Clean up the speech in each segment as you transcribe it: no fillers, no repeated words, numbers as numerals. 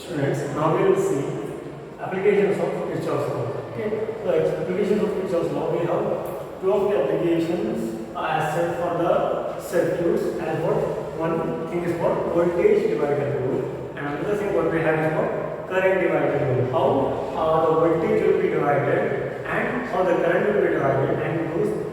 Students, now we will see applications of Kirchhoff's law. Okay, so applications of Kirchhoff's law, we have two of the applications as set for the circuits, and what one thing is called voltage divider rule, and another thing what we have is called current divider rule. How the voltage will be divided and how the current will be divided, and those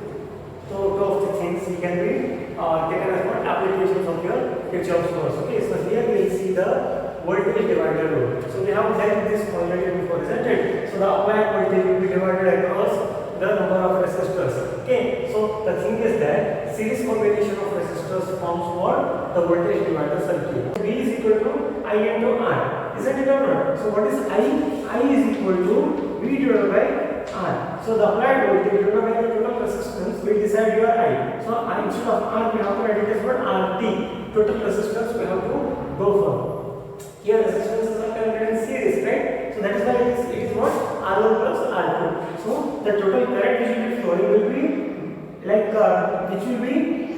two of the things you can be taken as what applications of your Kirchhoff's laws. Okay, so here we will see the voltage divider rule. So we have done this already before, isn't it? So the applied voltage will be divided across the number of resistors. Okay, so the thing is that series combination of resistors forms what the voltage divider circuit. V is equal to I into R, isn't it or not? So what is I? I is equal to V divided by R. So the applied voltage divided by the total resistance will decide your I. So I instead of R we have to write it as what RT. Total resistance we have to go for. Here resistances are connected in series, right? So that is why it is what R1 plus R2. So the total current which will be flowing will be like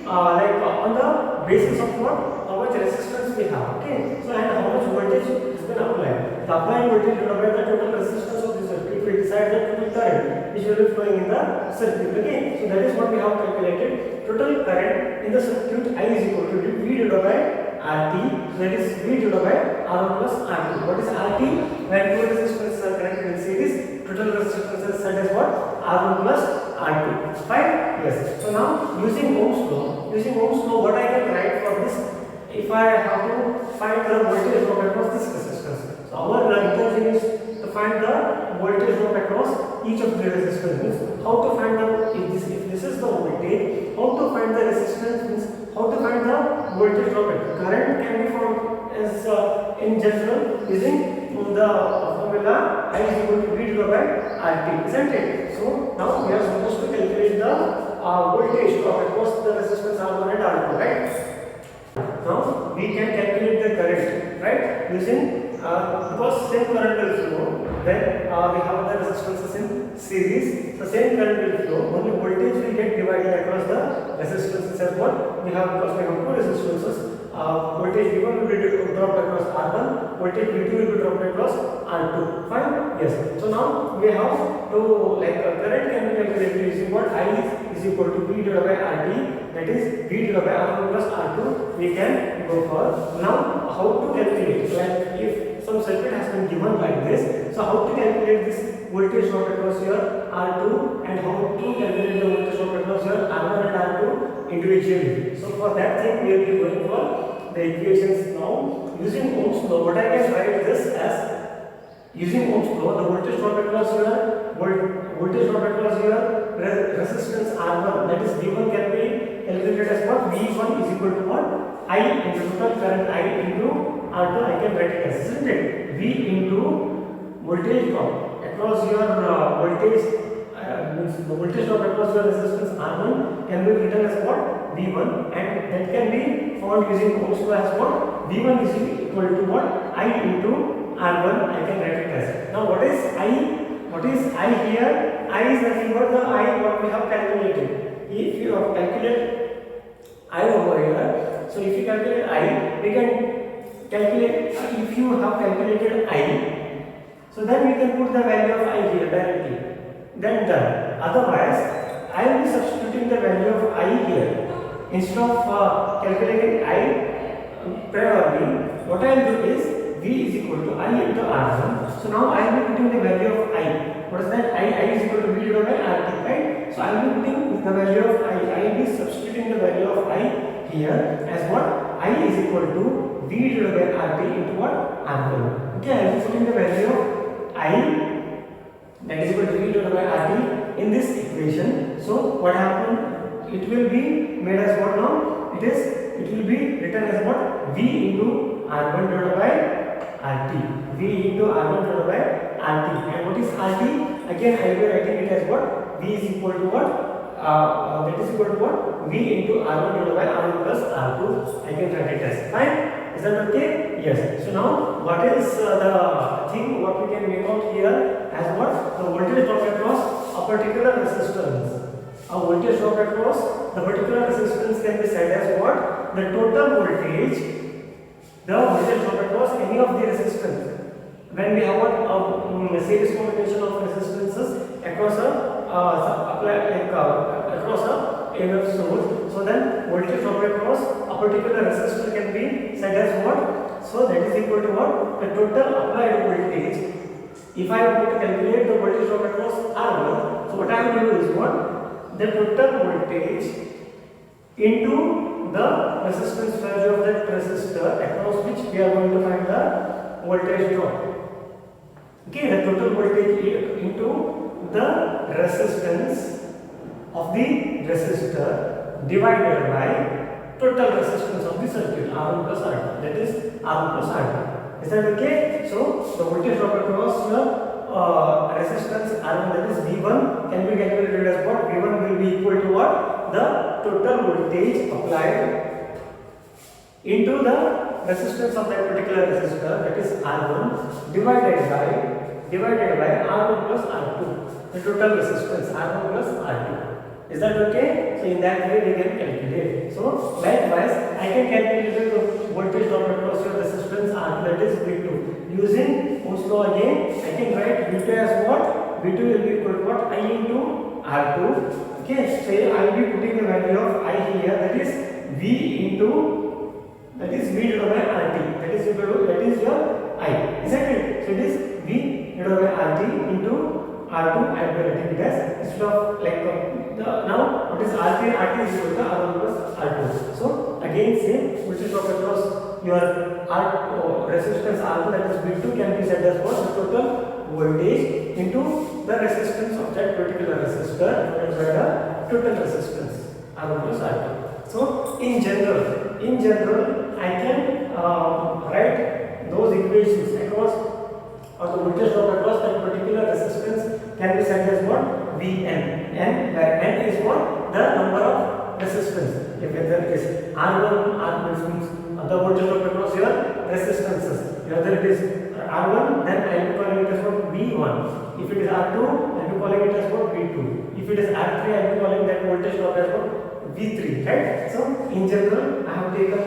on the basis of what how much resistance we have. Okay. So and how much voltage has been applied. The applied voltage divided by the total resistance of the circuit will decide the total current which will be flowing in the circuit. Okay. So that is what we have calculated. Total current in the circuit I is equal to V divided by RT, so that is V divided by R1 plus R2. What is RT? When two resistances are connected in series, total resistance is set as what? R1 plus R2. Fine? Yes. So now using Ohm's law, what I can write for this? If I have to find the voltage drop across this resistance. So our intention is to find the voltage drop across each of the resistors. Means how to find the if this is the voltage, how to find the resistance means how to find the voltage drop. Current can be found as in general using the formula I is equal to V divided by RT, isn't it? So now we are supposed to calculate the voltage drop across the resistance R1 and R2, right? Now we can calculate the current, right? Using because same current will flow when we have the resistances in series. The same current will flow. Only voltage will get divided across the resistances as what we have, because we have two resistances. Voltage V1 will be dropped across R1. Voltage V2 will be dropped across R2. Fine? Yes. So now we have to current can be calculated using what I is equal to V divided by RT. That is V divided by R1 plus R2. We can go for. Now how to calculate? Like if some circuit has been given like this, so how to calculate this voltage drop across your R2 and how to calculate the voltage drop across your R1 and R2 individually. So for that thing we will be going for the equations now. Using Ohm's law, what I can write this as using Ohm's law, the voltage drop across your resistance R1, that is V1, can be calculated as what? V1 is equal to what? I into total current I into R2. I can write it as, isn't it? V into voltage drop across your means the voltage drop across your resistance R1 can be written as what? V1, and that can be found using Ohm's law as what? V1 is equal to what? I into R1. I can write it as. Now what is I? What is I here? I is nothing but the I what we have calculated. If you have calculated I over here, so if you calculate I, we can calculate. If you have calculated I, so then we can put the value of I here directly. Then done. Otherwise, I will be substituting the value of I here. Instead of calculating I priorly, what I will do is V is equal to I into R1. So now I will be putting the value of I. What is that? I is equal to V divided by RT, right? So I will be putting the value of I. I will be substituting the value of I here as what? I is equal to V divided by RT into what? R1. Okay, I will be putting the value of I, that is equal to V divided by RT in this equation. So what happened? It will be made as what now? It will be written as what? V into R1 divided by RT. V into R1 divided by RT. And what is RT? Again I will be writing it as what? V is equal to what? That is equal to what? V into R1 divided by R1 plus R2. I can write it as. Fine? Is that okay? Yes. So now what is the thing what we can make out here as what? The voltage drop across a particular resistance. A voltage drop across the particular resistance can be said as what? The total voltage, the voltage drop across any of the resistance. when we have a series combination of resistances across across a EMF source, so then voltage drop across a particular resistor can be said as what? So that is equal to what? The total applied voltage. If I want to calculate the voltage drop across R1, so what I am going to do is what? The total voltage into the resistance value of that resistor across which we are going to find the voltage drop. Okay, the total voltage into the resistance of the resistor divided by total resistance of the circuit R1 plus R2, that is R1 plus R2. Is that okay? So the voltage drop across the resistance R1, that is V1, can be calculated as what? V1 will be equal to what? The total voltage applied into the resistance of that particular resistor, that is R1, divided by R1 plus R2, the total resistance R1 plus R2. Is that okay? So in that way we can calculate. So likewise, I can calculate the voltage drop across your resistance R2, that is V2. Using Ohm's law again, I can write V2 as what? V2 will be equal to what? I into R2. Okay, so I will be putting the value of I here, that is V into, that is V divided by RT, that is equal to, that is your I. Is that it? So it is V divided by RT into R2 and writing it as instead of like now what is RT? RT is equal to R1 plus R2. So again same, voltage drop across your resistance R2, that is V2, can be said as what? The total voltage into the resistance of that particular resistor divided by the total resistance R1 plus R2. So in general I can write those equations across, or the voltage drop across that particular resistance can be said as what? Vn. N, where N is what? The number of resistance. If there is R1, R means the voltage drop across your resistances. Whether it is R1, then I am calling it as what? V1. If it is R2, I am calling it as what? V2. If it is R3, I am calling that voltage drop as what? V3. Right? So in general, I have taken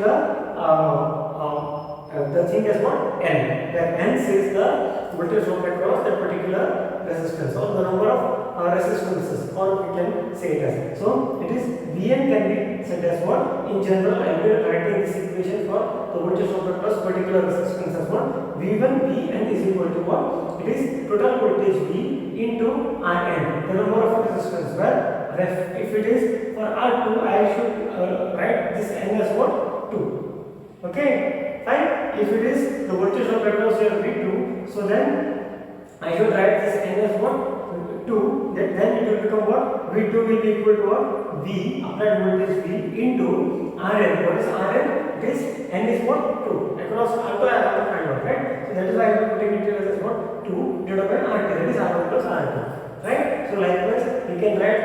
the thing as what? N, where N says the voltage drop across that particular resistance, or the number of resistances, or we can say it as. So it is Vn can be said as what? In general, I am writing this equation for the voltage drop across particular resistance as what? V1 Vn is equal to what? It is total voltage V into Rn, the number of resistance, where if it is for R2, I should write this N as what? 2. Okay, fine. If it is the voltage drop across your V2, so then I should write this N as what? 2. Then it will become what? V2 will be equal to what? V, applied voltage V into Rn. What is Rn? It is N is what? 2. Across R2 I have to find out, right? So that is why I am putting it here as what? 2 divided by RT, that is R1 plus R2. Right? So likewise, we can write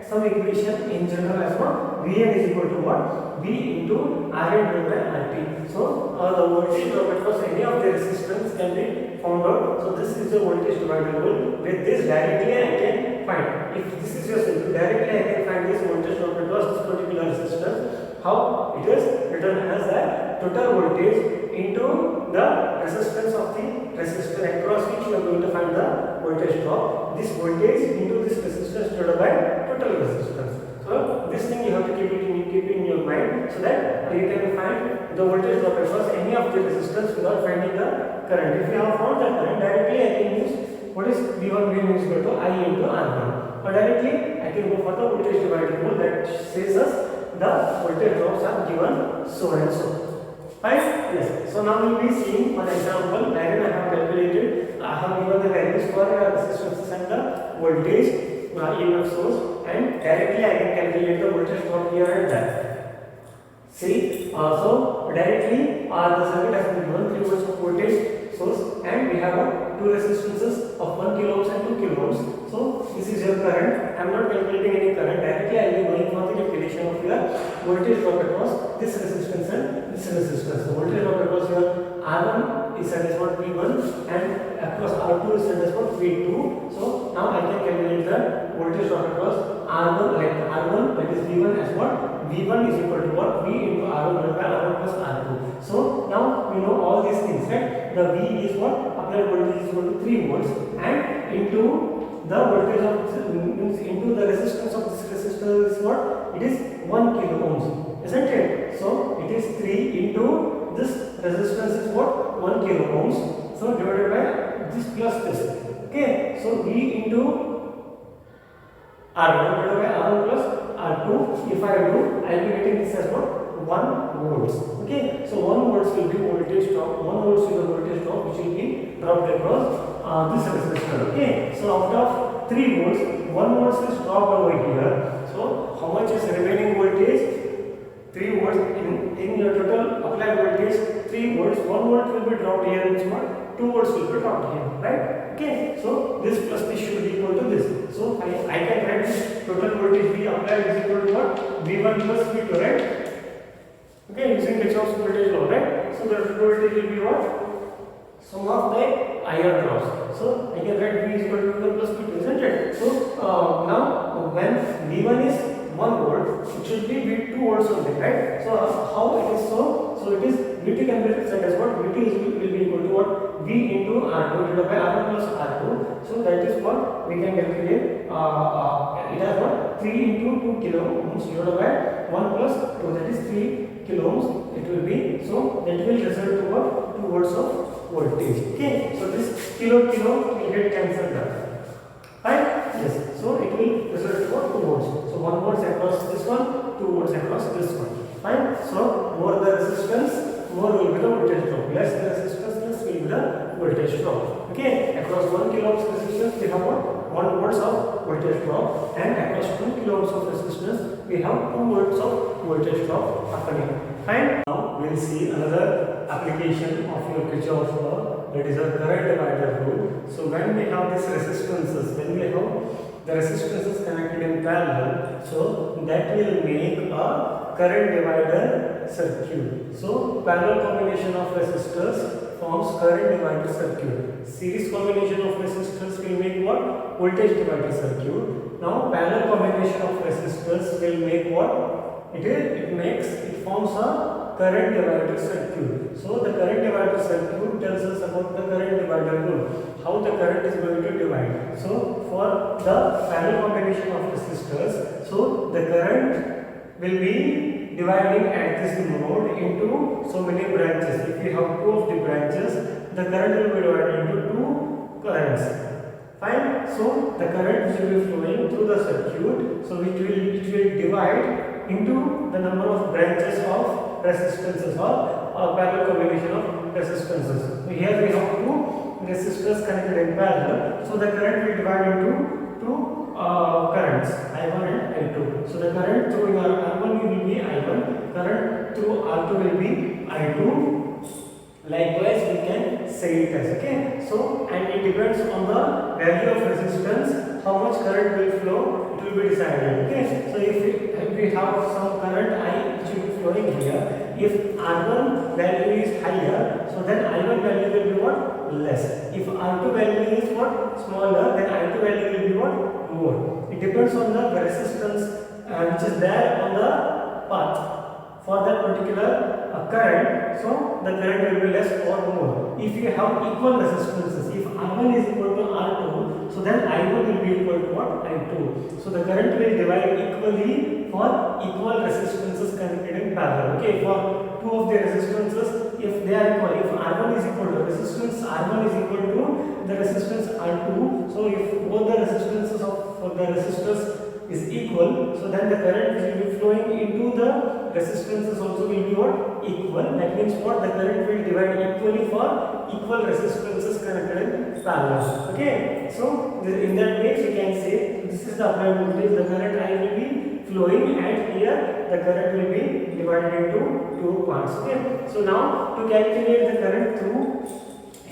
some equation in general as what? Vn is equal to what? V into Rn divided by RT. So the voltage drop across any of the resistance can be found out. So this is the voltage divider rule. With this directly I can find. If this is your circuit, directly I can find this voltage drop across this particular resistance. How? It is written as the total voltage into the resistance of the resistor across which you are going to find the voltage drop. This voltage into this resistance divided by total resistance. So this thing you have to keep in your mind, so that you can find the voltage drop across any of the resistance without finding the current. If you have found the current, directly I can use what is V1 is equal to I into R1. Or directly I can go for the voltage divider rule that says us the voltage drops are given so and so. Fine? Yes. So now we will be seeing one example wherein I have calculated, I have given the values for resistances and the voltage EMF source, and directly I can calculate the voltage drop here and there. See, so directly the circuit has been given 3 volts of voltage source, and we have two resistances of 1 kilo ohms and 2 kilo ohms. So this is your current. I am not calculating any current. Directly I will be going for the calculation of your voltage drop across this resistance and this resistance. The voltage drop across your R1 is set as what? V1, and across R2 is set as what? V2. So now I can calculate the voltage drop across R1, like R1, that is V1 as what? V1 is equal to what? V into R1 divided by R1 plus R2. So now we know all these things, right? the V is what? Applied voltage is equal to 3 volts, and into the voltage of into the resistance of this resistor is what? It is 1 kilo ohms, isn't it? So it is 3 into this resistance is what? 1 kilo ohms. So divided by this plus this. Okay, so V into R1 divided by R1 plus R2. If I do, I will be getting this as what? 1 volts. Okay, so 1 volts will be voltage drop. 1 volts will be voltage drop which will be dropped across this resistor. Okay, so out of 3 volts, 1 volts is dropped over here. So how much is remaining voltage? 3 volts in your total applied voltage. 3 volts. 1 volt will be dropped here, which what? 2 volts will be dropped here, right? Okay, so this plus this should be equal to this. So I can write this total voltage V applied is equal to what? V1 plus V2, right? Okay, using Kirchhoff's voltage law, right? So the total voltage will be what? Sum of the IR drops. So I can write V is equal to V1 plus V2, isn't it? So now when V1 is 1 volt, it should be V2 volts only, right? So how it is so? So it is VT can be said as what? VT will be equal to what? V into R2 divided by R1 plus R2. So that is what we can calculate. It has what? 3 into 2 kilo ohms divided by 1 plus 2, that is 3 kilo ohms. It will be, so that will result to what? 2 volts of voltage. Okay, so this kilo will get cancelled out. Right? Yes. So it will result to what? 2 volts. So 1 volts across this one, 2 volts across this one. Fine. So more the resistance, more will be the voltage drop. Less the resistance, less will be the voltage drop. Okay. Across 1 kilo ohms resistance, we have what? 1 volts of voltage drop, and across 2 kilo ohms of resistance, we have 2 volts of voltage drop happening. Fine. Now we will see another application of your Kirchhoff's law, that is a current divider rule. So when we have these resistances, when we have the resistances connected in parallel, so that will make a current divider circuit. So parallel combination of resistors forms current divider circuit. Series combination of resistors will make what? Voltage divider circuit. Now parallel combination of resistors will make what? It forms a current divider circuit. So the current divider circuit tells us about the current divider rule, how the current is going to divide. So for the parallel combination of resistors, so the current will be dividing at this node into so many branches. If we have 2 of the branches, the current will be divided into 2 currents. Fine. So the current which will be flowing through the circuit, so it will divide into the number of branches of resistances or parallel combination of resistances. So here we have 2 resistors connected in parallel. So the current will divide into 2 currents, I1 and I2. So the current through R1 will be I1, current through R2 will be I2. Likewise, we can say it as, okay. So and it depends on the value of resistance, how much current will flow, it will be decided. Okay. So if we have some current I which will be flowing here, if R1 value is higher, so then I1 value will be what? Less. If R2 value is what? Smaller, then I2 value will be what? More. It depends on the resistance which is there on the path for that particular current. So the current will be less or more. If you have equal resistances, if R1 is equal to R2, so then I1 will be equal to what? I2. So the current will divide equally for equal resistances connected in parallel. Okay, for 2 of the resistances, if they are equal, if R1 is equal to resistance R1 is equal to the resistance R2, so if both the resistances of the resistors is equal, so then the current will be flowing into the resistances also will be what? Equal. That means what? The current will divide equally for equal resistances connected in parallel. Okay. So in that way we can say this is the applied voltage, the current I will be flowing, and here the current will be divided into 2 parts. Okay. So now to calculate the current through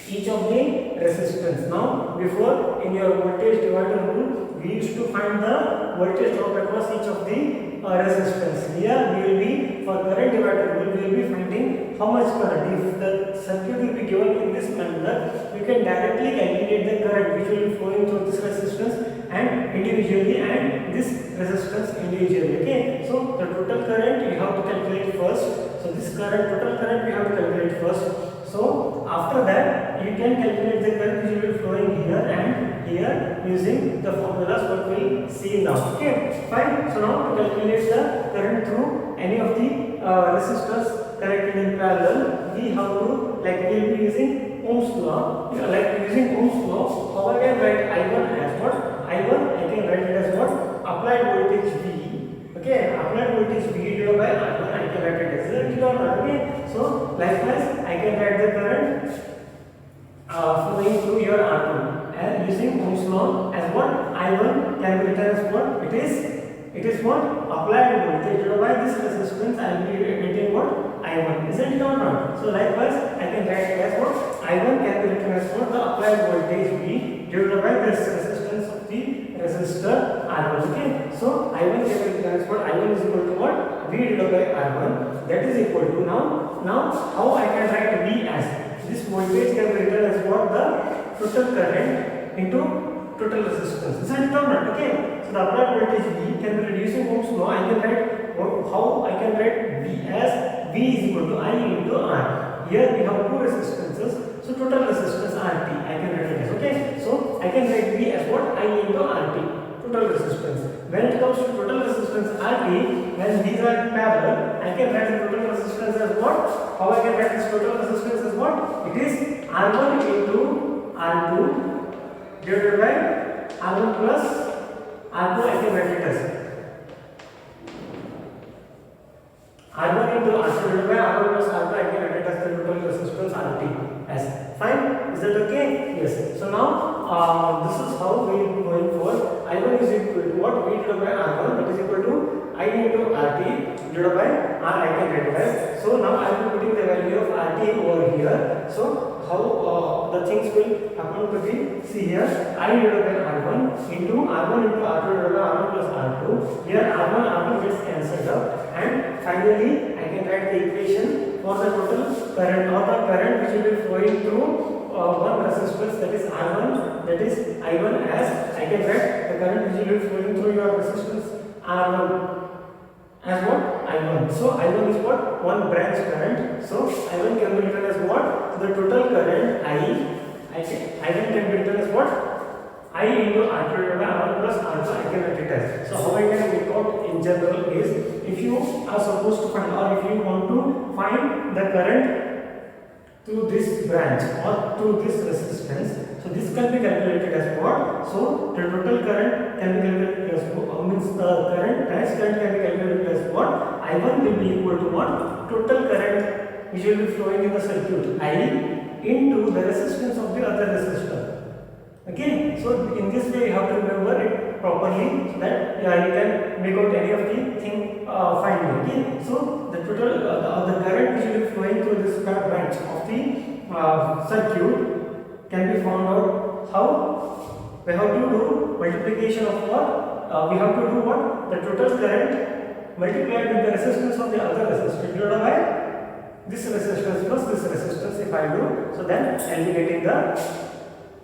each of the resistance. Now before in your voltage divider rule, we used to find the voltage drop across each of the resistance. Here we will be, for current divider rule, we will be finding how much current. If the circuit will be given in this manner, we can directly calculate the current which will be flowing through this resistance and individually, and this resistance individually. Okay. So the total current we have to calculate first. So this current, total current we have to calculate first. So after that you can calculate the current which will be flowing here and here using the formulas what we will see now. Okay, fine. So now to calculate the current through any of the resistors connected in parallel, we have to we will be using Ohm's law. Using Ohm's law, how I can write I1 as what? I1 I can write it as what? Applied voltage V. Okay, applied voltage V divided by I1 I can write it as it or not. Okay, so likewise I can write the current flowing through your R2 and using Ohm's law as what? I1 can be written as what? It is what? Applied voltage divided by this resistance. I will be getting what? I1, isn't it or not? So likewise I can write it as what? I1 can be written as what? The applied voltage V divided by this resistance of the resistor R1. Okay, so I1 can be written as what? I1 is equal to what? V divided by R1. That is equal to now how I can write V as this voltage can be written as what? The total current into total resistance. Isn't it or not? Okay, so the applied voltage V can be reducing Ohm's law. I can write how I can write V as V is equal to I into R. Here we have two resistances, so total resistance RT I can write it as. Okay, so I can write V as what? I into RT, total resistance. When it comes to total resistance RT, when these are parallel, I can write the total resistance as what? How I can write this total resistance as what? It is R1 into R2 divided by R1 plus R2 I can write it as R1 into R2 divided by R1 plus R2 I can write it as the total resistance RT as. Fine, is that okay? Yes. So now this is how we will be going for I1 is equal to what? V divided by R1, that is equal to I into RT divided by R I can write it as. So now I will be putting the value of RT over here. So how the things will happen to be, see here, I divided by R1 into R1 into R2 divided by R1 plus R2. Here R1 gets cancelled out, and finally I can write the equation for the total current or the current which will be flowing through one resistance, that is R1, that is I1 as I can write the current which will be flowing through your resistance R1 as what? I1. So I1 is what? One branch current. So I1 can be written as what? The total current I1 can be written as what? I into R2 divided by R1 plus R2 I can write it as. So how I can make out in general is, if you are supposed to find or if you want to find the current through this branch or through this resistance, so this can be calculated as what? So the total current can be calculated as what? Means the branch current can be calculated as what? I1 will be equal to what? Total current which will be flowing in the circuit I into the resistance of the other resistor. Okay, so in this way you have to remember it properly so that you can make out any of the thing finally. Okay, so the total the current which will be flowing through this branch of the circuit can be found out. How? We have to do multiplication of what? We have to do what? The total current multiplied with the resistance of the other resistor divided by this resistance plus this resistance. If I do, so then I will be getting the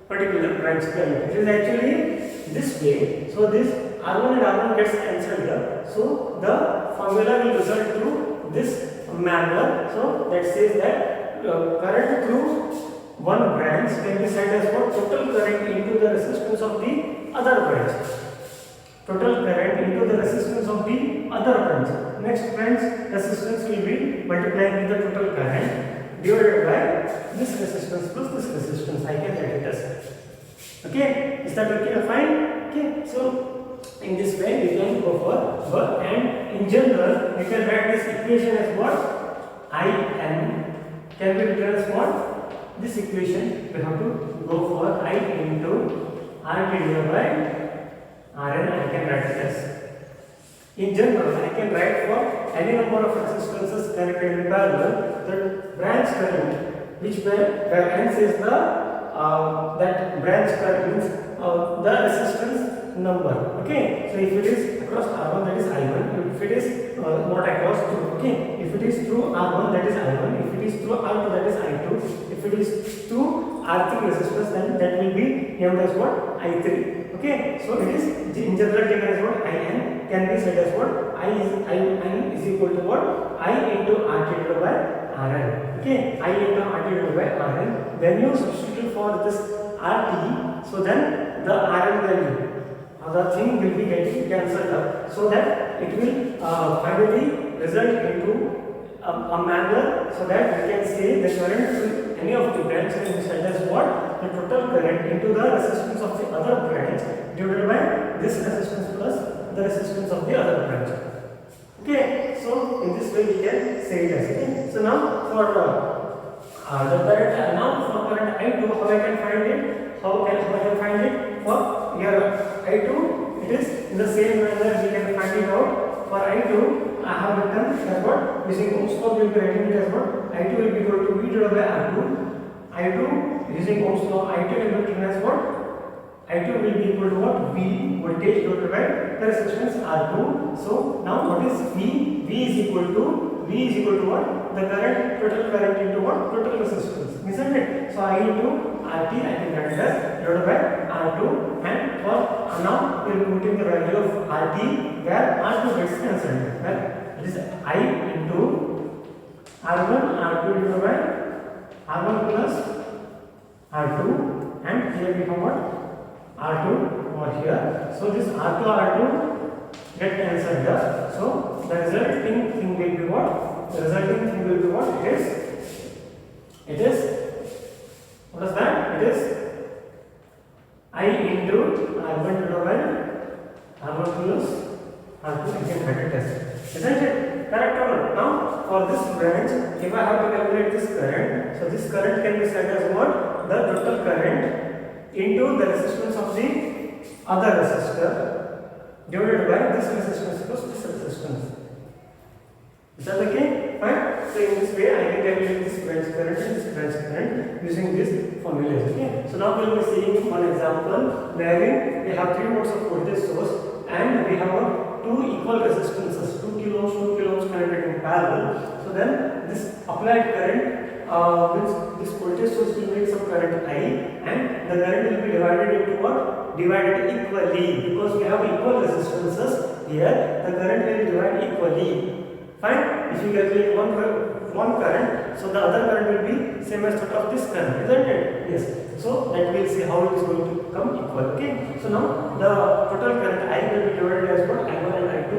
particular branch current. It is actually this way. So this R1 and R1 gets cancelled here. So the formula will result to this manner. So that says that current through one branch can be said as what? Total current into the resistance of the other branch. Total current into the resistance of the other branch. Next branch resistance will be multiplied with the total current divided by this resistance plus this resistance. I can write it as. Okay, is that okay? Fine. Okay, so in this way we can go for work, and in general we can write this equation as what? IN can be written as what? This equation we have to go for I into R divided by Rn. I can write it as. In general, I can write for any number of resistances connected in parallel the branch current, which where N is the that branch current means the resistance number. Okay, so if it is across R1, that is I1. If it is not across through, okay, if it is through R1, that is I1. If it is through R2, that is I2. If it is through R3 resistance, then that will be named as what? I3. Okay, so it is in general taken as what? IN can be said as what? I is equal to what? I into RT divided by Rn. Okay, I into RT divided by Rn. When you substitute for this RT, so then the Rn value, the thing will be getting cancelled up, so that it will finally result into a manner so that we can say the current to any of the branch can be said as what? The total current into the resistance of the other branch divided by this resistance plus the resistance of the other branch. Okay, so in this way we can say it as. Okay, so now for the current, now for current I2, how I can find it? How can I find it? For here I2, it is in the same manner we can find it out. For I2, I have written as what? Using Ohm's law, we will be writing it as what? I2 will be equal to V divided by R2. I2 using Ohm's law, I2 will be written as what? I2 will be equal to what? V voltage divided by the resistance R2. So now what is V? V is equal to what? The current, total current into what? Total resistance. Isn't it? So I into RT, I can write it as divided by R2, and for now we will put in the value of RT where R2 gets cancelled. Well, it is I into R1, R2 divided by R1 plus R2, and here become what? R2 over here. So this R2 get cancelled here. So the resulting thing will be what? The resulting thing will be what? It is what is that? It is I into R1 divided by R1 plus R2. I can write it as. Isn't it? Correct or not? Now for this branch, if I have to calculate this current, so this current can be said as what? The total current into the resistance of the other resistor divided by this resistance plus this resistance. Is that okay? Fine. So in this way I can calculate this branch current and this branch current using these formulas. Okay. So now we will be seeing one example wherein we have 3 volts of voltage source and we have two equal resistances, 2 kilo ohms, 2 kilo ohms connected in parallel. So then this applied current, this voltage source will make some current I, and the current will be divided into what? Divided equally, because we have equal resistances here. The current will divide equally. Fine. If you calculate one current, so the other current will be same as that of this current, isn't it? Yes. So that we'll see how it is going to come equal. Okay. So now the total current I will be divided as what? I1 and I2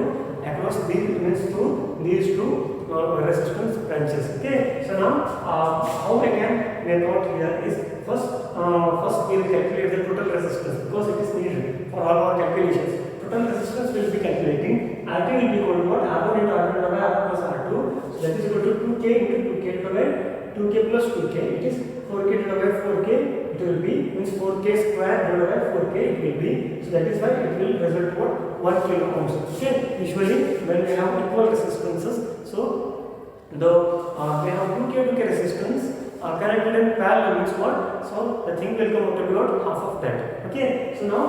across these two resistance branches. Okay. So now how I can make out here is first we will calculate the total resistance because it is needed for all our calculations. Total resistance we will be calculating. RT will be equal to what? R1 into R1 divided by R1 plus R2. So that is equal to 2K into 2K divided by 2K plus 2K. It is 4K divided by 4K. It will be means 4K square divided by 4K. It will be. So that is why it will result what? 1 kilo ohms. Okay. Usually when we have equal resistances, so the we have 2K resistance connected in parallel means what? So the thing will come out to be what? Half of that. Okay. So now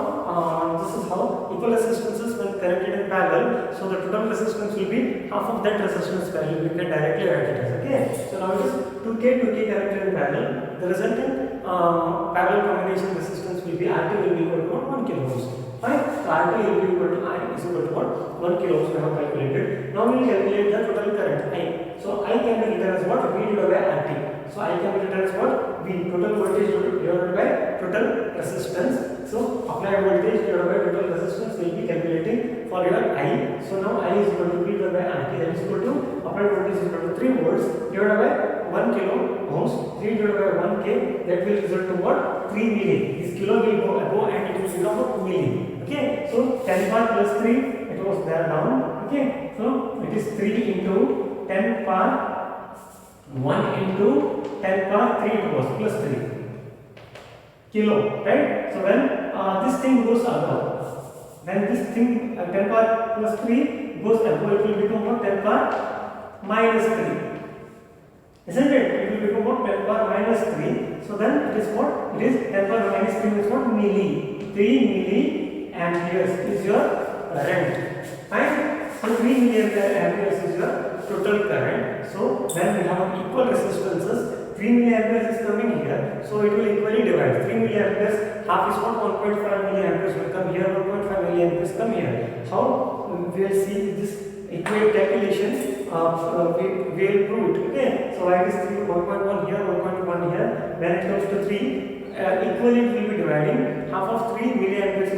this is how equal resistances when connected in parallel. So the total resistance will be half of that resistance value. We can directly write it as. Okay. So now it is 2K connected in parallel. The resultant parallel combination resistance will be RT will be equal to what? 1 kilo ohms. Fine. So RT will be equal to I is equal to what? 1 kilo ohms we have calculated. Now we will calculate the total current I. So I can be written as what? V divided by RT. So I can be written as what? V, total voltage divided by total resistance. So applied voltage divided by total resistance will be calculating for your I. So now I is equal to V divided by RT, that is equal to applied voltage is equal to 3 volts divided by 1 kilo ohms. 3 divided by 1K, that will result to what? 3 milli. This kilo will go above and it will become what? Milli. Okay. So 10 power plus 3, it was there down. Okay. So it is 3 into 10 power 1 into 10 power 3 it was plus 3 kilo, right? So when this thing goes above, then this thing 10 power plus 3 goes above, it will become what? 10 power minus 3, isn't it? It will become what? 10 power minus 3. So then it is what? It is 10 power minus 3 is what? Milli. 3 milliamperes is your current. Fine. So 3 milliamperes is your total current. So when we have equal resistances, 3 milliamperes is coming here, so it will equally divide. 3 milliamperes, half is what? 1.5 milliamperes will come here, 1.5 milliamperes come here. How we will see this equate calculations we will prove it. Okay, so why it is 3, 1.1 here, 1.1 here. When it comes to 3, equally it will be dividing. Half of 3 milliamperes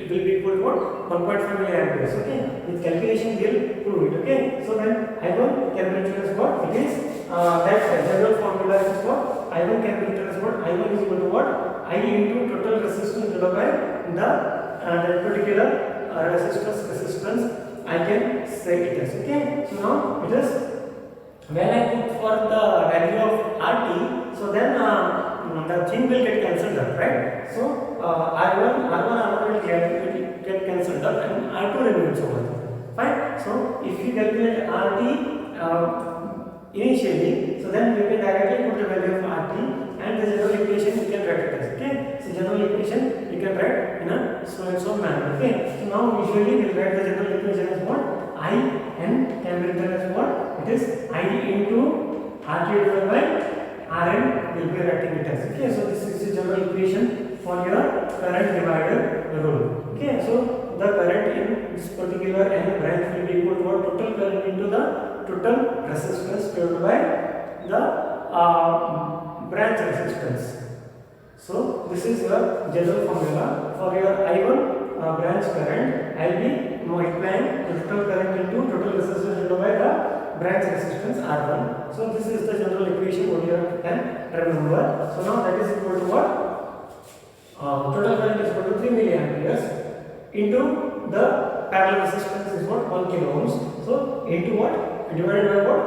will be equal to what? 1.5 milliamperes. Okay, with calculation we will prove it. Okay, so then I1 calculator is what? It is that general formula is what? I1 calculator is what? I1 is equal to what? I into total resistance divided by the that particular resistance I can say it as. Okay, so now it is when I put for the value of RT, so then the thing will get cancelled up, right? So R1 will get cancelled up and R2 remains over there. Fine. So if you calculate RT initially, so then you can directly put the value of RT and the general equation you can write it as. Okay, so general equation you can write in a so and so manner. Okay, so now usually we write the general equation as what? I and can be written as what? It is I into RT divided by Rn will be writing it as. Okay, so this is the general equation for your current divider rule. Okay, so the current in this particular N branch will be equal to what? Total current into the total resistance divided by the branch resistance. So this is your general formula for your I1 branch current. I will be multiplying the total current into total resistance divided by the branch resistance R1. So this is the general equation what you can remember. So now that is equal to what? Total current is equal to 3 milliamperes into the parallel resistance is what? 1 kilo ohms. So into what? Divided by what?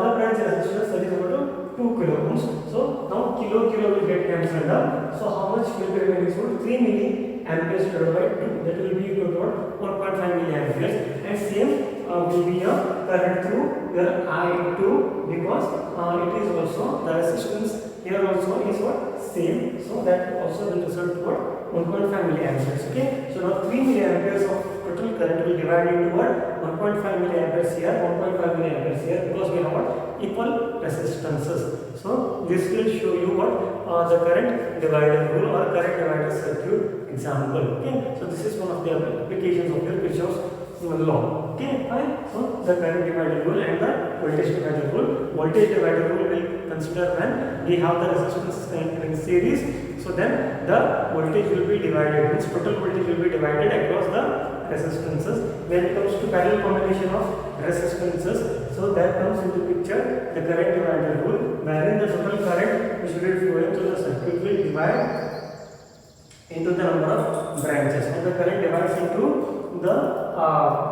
The branch resistance that is equal to 2 kilo ohms. So now kilo will get cancelled out. So how much will be remaining? So 3 milliamperes divided by 2. That will be equal to what? 1.5 milliamperes. And same will be your current through your I2 because it is also the resistance here also is what? Same. So that also will result to what? 1.5 milliamperes. Okay. So now 3 milliamperes of total current will divide into what? 1.5 milliamperes here, 1.5 milliamperes here because we have what? Equal resistances. So this will show you what? The current divider rule or current divider circuit example. Okay. So this is one of the applications of your Kirchhoff's law. Okay, fine. So the current divider rule and the voltage divider rule. Voltage divider rule will consider when we have the resistance in series. So then the voltage will be divided. Means total voltage will be divided across the resistances. When it comes to parallel combination of resistances, so that comes into picture the current divider rule, wherein the total current which will flow through the circuit will divide into the number of branches. And the current divides into the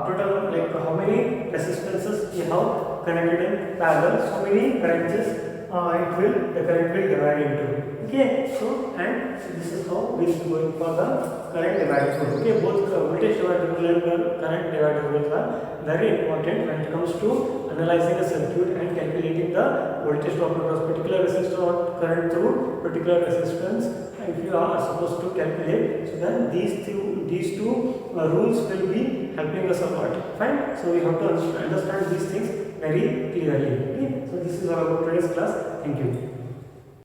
total, like how many resistances you have connected in parallel, so many branches the current will divide into. Okay, so and this is how we will be going for the current divider rule. Okay, both voltage divider rule and current divider rules are very important when it comes to analyzing a circuit and calculating the voltage drop across particular resistor or current through particular resistance. If you are supposed to calculate, so then these two rules will be helping us a lot. Fine. So we have to understand these things very clearly. Okay. So this is all about today's class. Thank you.